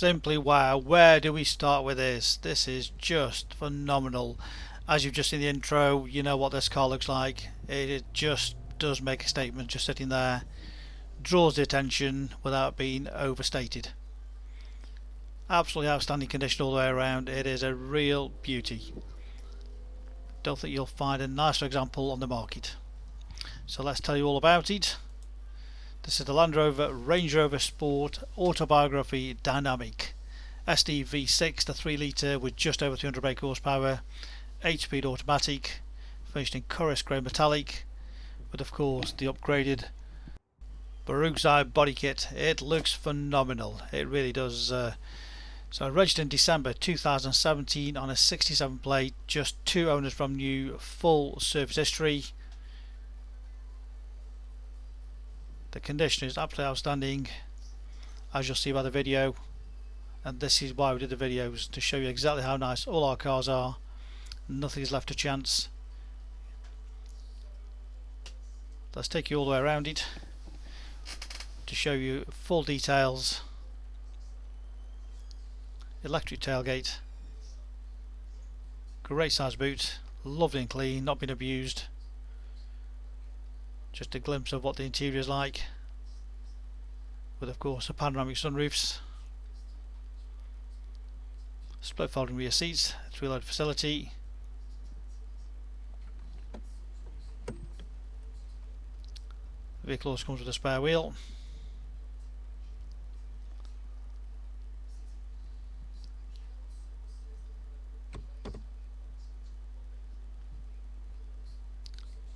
Simply wow. Where do we start with this? This is just phenomenal. As you've just seen the intro, you know what this car looks like. It just does make a statement just sitting there. Draws the attention without being overstated. Absolutely outstanding condition all the way around. It is a real beauty. Don't think you'll find a nicer example on the market. So let's tell you all about it. This is the Land Rover Range Rover Sport Autobiography Dynamic SD V6, the 3 litre with just over 300 brake horsepower, 8-speed automatic, finished in Chorus Grey Metallic, with of course the upgraded BARUGZAI body kit. It looks phenomenal, it really does. So registered in December 2017 on a 67 plate, just 2 owners from new, full service history. The condition is absolutely outstanding, as you'll see by the video, and this is why we did the videos, to show you exactly how nice all our cars are. Nothing is left to chance. Let's take you all the way around it to show you full details. Electric tailgate, great size boot, lovely and clean, not been abused. Just a glimpse of what the interior is like, with of course the panoramic sunroofs, split folding rear seats, 3-load facility, the vehicle also comes with a spare wheel.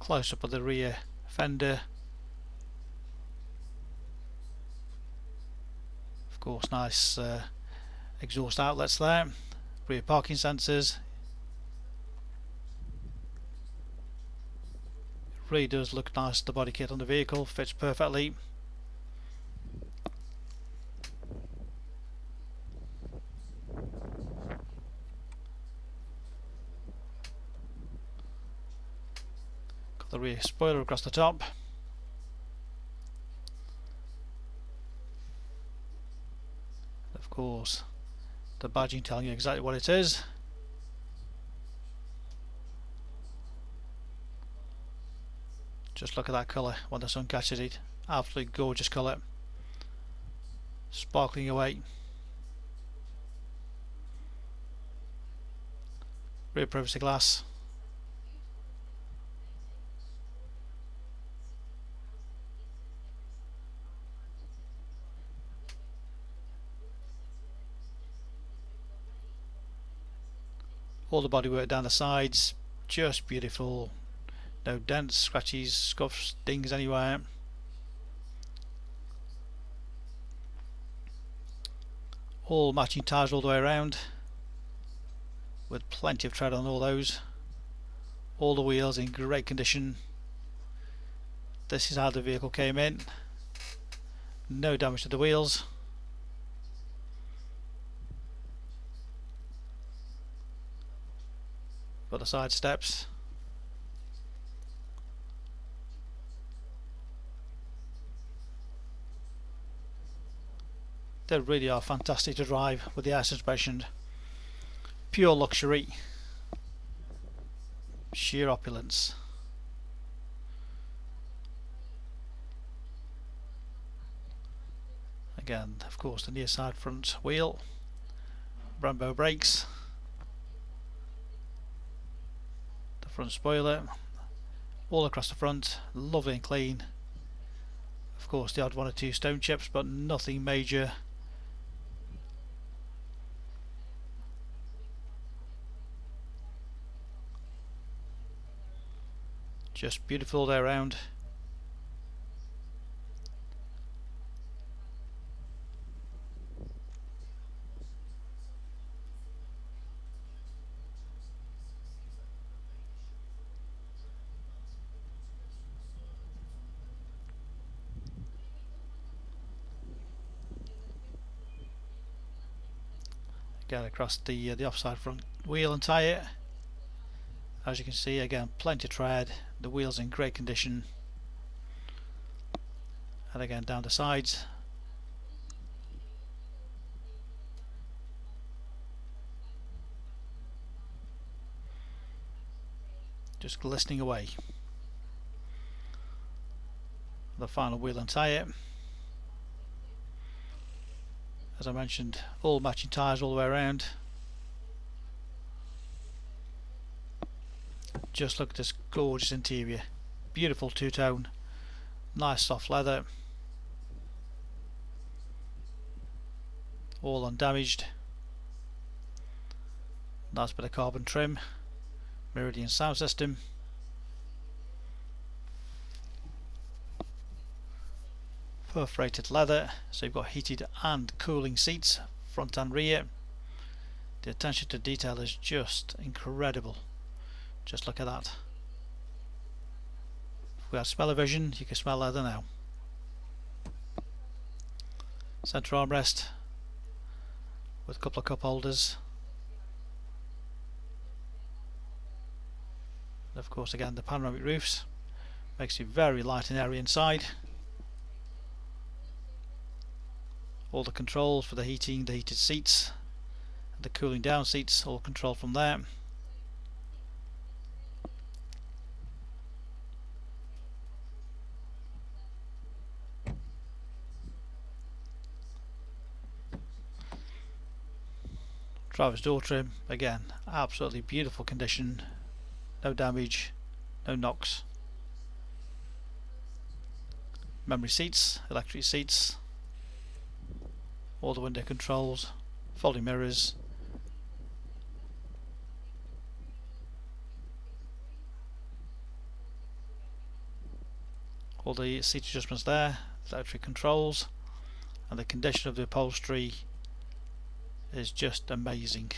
Close up of the rear fender, of course nice exhaust outlets there, rear parking sensors. It really does look nice, the body kit on the vehicle fits perfectly. The rear spoiler across the top, of course the badging telling you exactly what it is. Just look at that colour when the sun catches it, absolutely gorgeous colour, sparkling away. Rear privacy glass, all the bodywork down the sides, just beautiful. No dents, scratches, scuffs, dings anywhere. All matching tyres all the way around, with plenty of tread on all those. All the wheels in great condition. This is how the vehicle came in. No damage to the wheels. Got the side steps. They really are fantastic to drive with the air suspension. Pure luxury, sheer opulence. Again, of course, the near side front wheel, Brembo brakes, the front spoiler, all across the front, lovely and clean. Of course, the odd 1 or 2 stone chips, but nothing major. Just beautiful all the way around. Again across the offside front wheel and tyre. As you can see, again, plenty of tread, the wheels in great condition, and again down the sides, just glistening away. The final wheel and tyre. As I mentioned, all matching tyres all the way around. Just look at this gorgeous interior. Beautiful two-tone, nice soft leather, all undamaged. Nice bit of carbon trim, Meridian sound system. Perforated leather, so you've got heated and cooling seats, front and rear. The attention to detail is just incredible. Just look at that. If we have smell-o-vision, you can smell leather now. Centre armrest with a couple of cup holders. And of course again the panoramic roofs. Makes it very light and airy inside. All the controls for the heating, the heated seats, and the cooling down seats, all controlled from there. Driver's door trim, again, absolutely beautiful condition, no damage, no knocks. Memory seats, electric seats, all the window controls, folding mirrors, all the seat adjustments there, electric controls, and the condition of the upholstery is just amazing.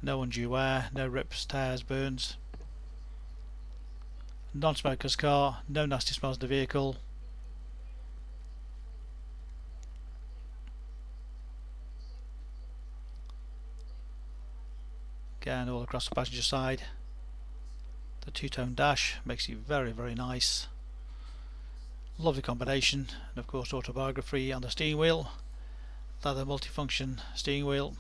No undue wear, no rips, tears, burns. Non-smoker's car, no nasty smells in the vehicle. Again, all across the passenger side. The two-tone dash makes it very, very nice. Lovely combination, and of course Autobiography on the steering wheel. Leather multifunction steering wheel.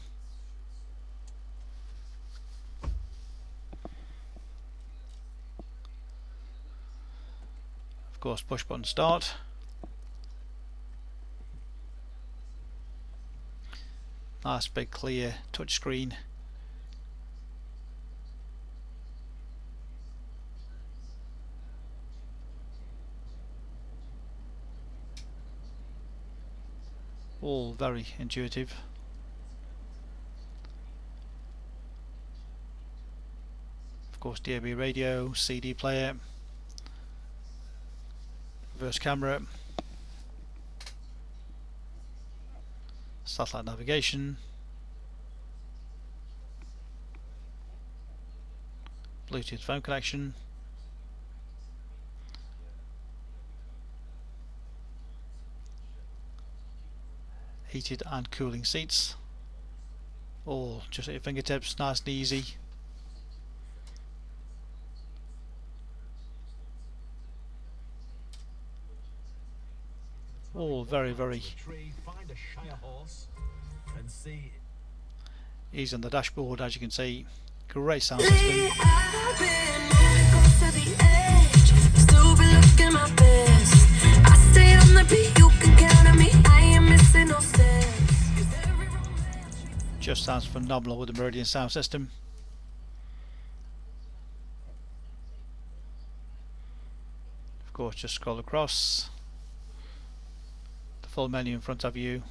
Of course push button start. Nice big clear touchscreen. All very intuitive. Of course DAB radio, CD player, reverse camera, satellite navigation, Bluetooth phone connection, heated and cooling seats, all just at your fingertips, nice and easy. All very, very easy on the dashboard, as you can see. Great sound system. Just sounds phenomenal with the Meridian sound system. Of course, just scroll across. The full menu in front of you.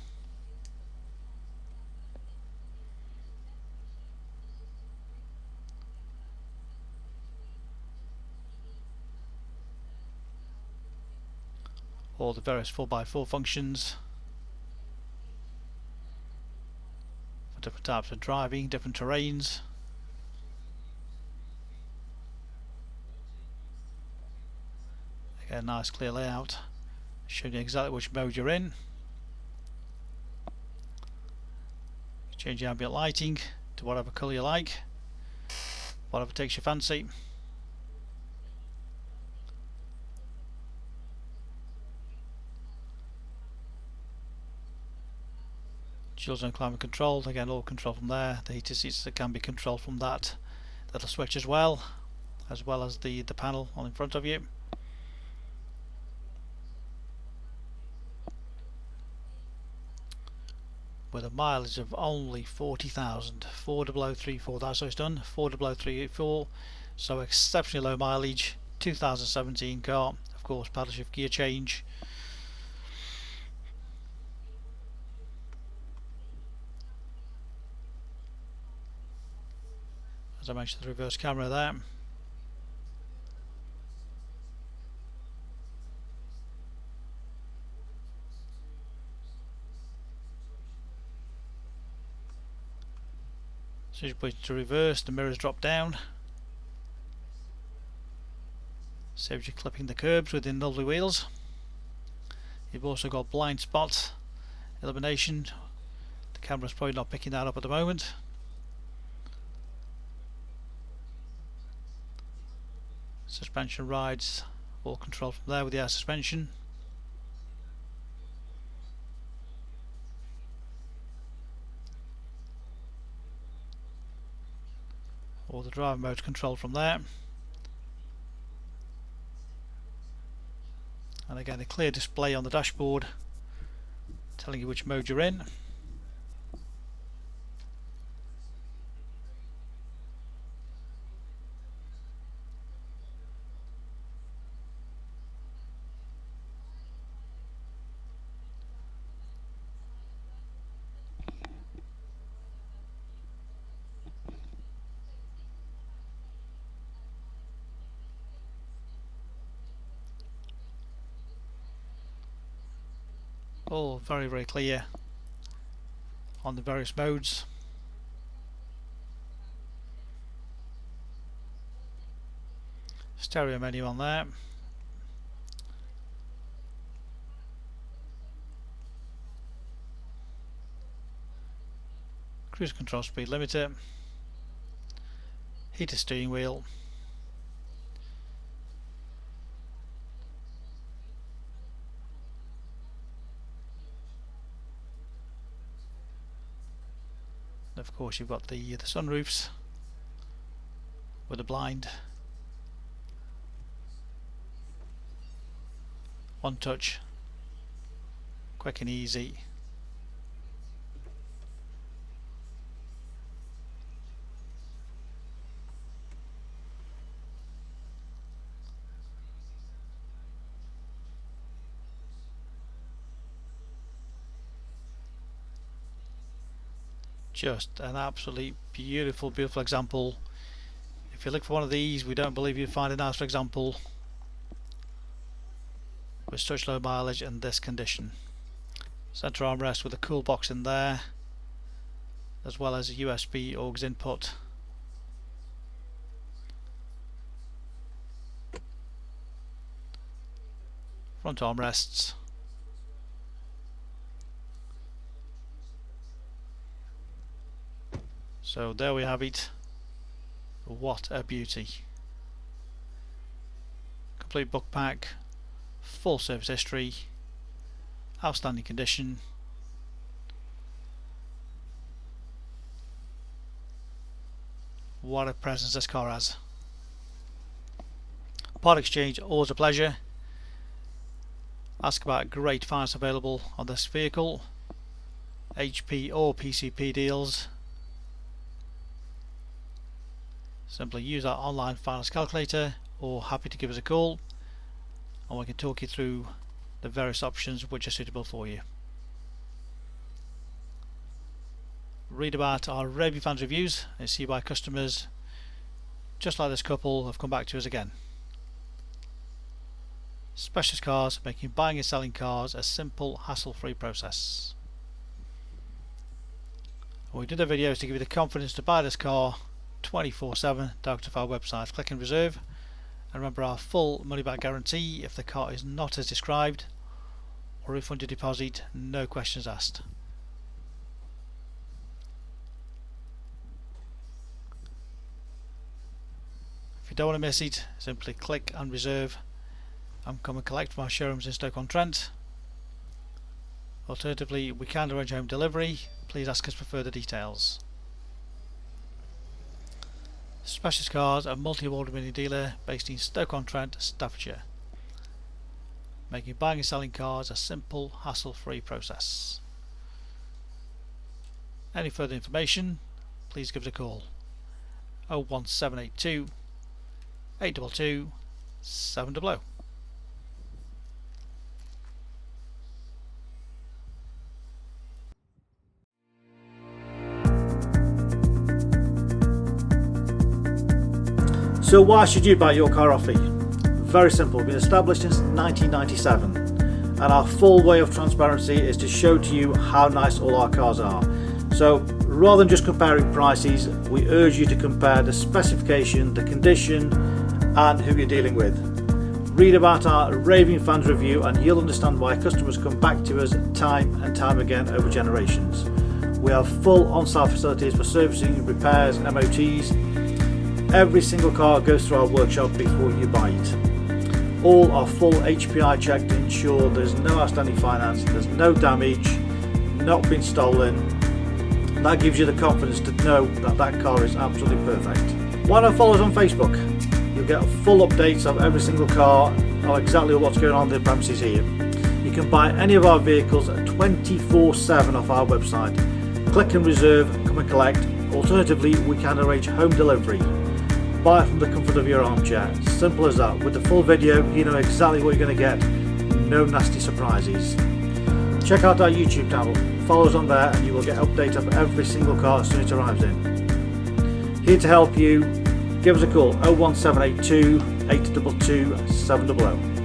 All the various 4x4 functions. For different types of driving, different terrains. Again, nice clear layout, showing you exactly which mode you're in. Change the ambient lighting to whatever colour you like, whatever takes your fancy. Dual zone climate control, again all control from there. The heated seats that can be controlled from that little switch as well. as well as the panel on in front of you. With a mileage of only 40,000, 40034. That's how it's done. 40034. So exceptionally low mileage. 2017 car. Of course, paddle shift gear change. As I mentioned, the reverse camera there. So you put it to reverse, the mirrors drop down. Saves you clipping the curbs within lovely wheels. You've also got blind spot elimination. The camera's probably not picking that up at the moment. Suspension rides all controlled from there with the air suspension. All the driver modes controlled from there. And again, a clear display on the dashboard telling you which mode you're in. All very, very clear on the various modes. Stereo menu on there. Cruise control, speed limiter, heated steering wheel, and of course you've got the sunroofs with a blind. One touch, quick and easy. Just an absolutely beautiful, beautiful example. If you look for one of these, we don't believe you'll find a nicer example with such low mileage and this condition. Centre armrest with a cool box in there, as well as a USB aux input. Front armrests. So there we have it. What a beauty. Complete book pack, full service history, outstanding condition. What a presence this car has. Part exchange, always a pleasure. Ask about great finance available on this vehicle. HP or PCP deals. Simply use our online finance calculator, or happy to give us a call and we can talk you through the various options which are suitable for you. Read about our raving fans reviews and see why customers just like this couple have come back to us again. Specialist Cars, making buying and selling cars a simple, hassle-free process. And we did the videos to give you the confidence to buy this car 24/7. Direct to our website, click and reserve, and remember our full money back guarantee if the car is not as described, or refund your deposit, no questions asked. If you don't want to miss it, simply click and reserve and come and collect from our showrooms in Stoke-on-Trent. Alternatively, we can arrange home delivery. Please ask us for further details. Specialist Cars, a multi-award winning dealer based in Stoke-on-Trent, Staffordshire, making buying and selling cars a simple, hassle-free process. Any further information, please give us a call. 01782 822 700. So why should you buy your car off me? Very simple, we've been established since 1997 and our full way of transparency is to show to you how nice all our cars are. So rather than just comparing prices, we urge you to compare the specification, the condition and who you're dealing with. Read about our raving fans review and you'll understand why customers come back to us time and time again over generations. We have full on-site facilities for servicing, repairs, MOTs. Every single car goes through our workshop before you buy it. All are full HPI checked to ensure there's no outstanding finance, there's no damage, not been stolen. That gives you the confidence to know that that car is absolutely perfect. Why not follow us on Facebook? You'll get full updates of every single car, of exactly what's going on in the premises here. You can buy any of our vehicles 24/7 off our website. Click and reserve, come and collect. Alternatively, we can arrange home delivery. Buy it from the comfort of your armchair. Simple as that. With the full video, you know exactly what you're going to get. No nasty surprises. Check out our YouTube channel. Follow us on there and you will get updates of every single car as soon as it arrives in. Here to help you. Give us a call 01782 822 700.